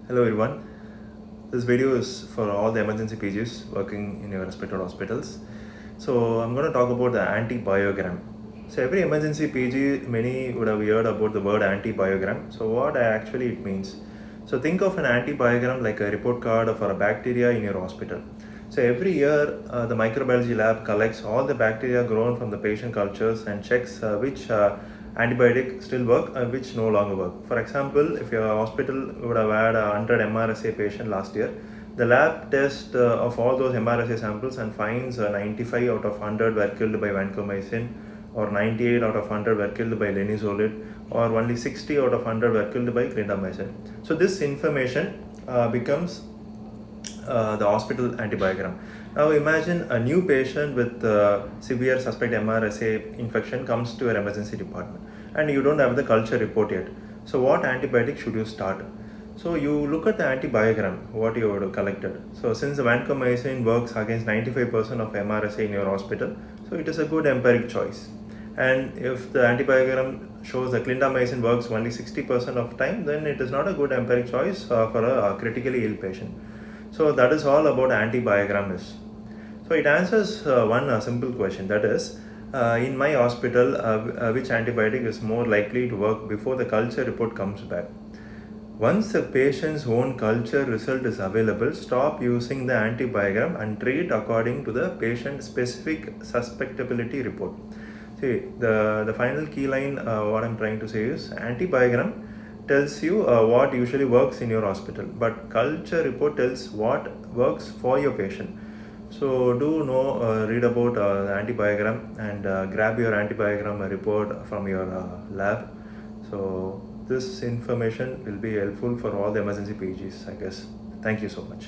Hello everyone. This video is for all the emergency PGs working in your respected hospitals. So I'm going to talk about the antibiogram. So every emergency PG, many would have heard about the word antibiogram. So what actually it means? So think of an antibiogram like a report card for a bacteria in your hospital. So every year, the microbiology lab collects all the bacteria grown from the patient cultures and checks which antibiotic still work and which no longer work. For example, if your hospital would have had 100 MRSA patient last year, the lab test of all those MRSA samples and finds 95 out of 100 were killed by vancomycin, or 98 out of 100 were killed by linezolid, or only 60 out of 100 were killed by clindamycin. So this information becomes the hospital antibiogram. Now imagine a new patient with severe suspect MRSA infection comes to your emergency department and you don't have the culture report yet. So what antibiotic should you start? So you look at the antibiogram, what you have collected. So since the vancomycin works against 95% of MRSA in your hospital, so it is a good empiric choice. And if the antibiogram shows that clindamycin works only 60% of time, then it is not a good empiric choice for a critically ill patient. So that is all about antibiogram is. So it answers one simple question, that is, in my hospital, which antibiotic is more likely to work before the culture report comes back. Once the patient's own culture result is available, stop using the antibiogram and treat according to the patient-specific suspectability report. See, the final key line, what I'm trying to say is antibiogram tells you what usually works in your hospital, but culture report tells what works for your patient. So do know, read about the antibiogram and grab your antibiogram report from your lab. So this information will be helpful for all the emergency PGs, I guess. Thank you so much.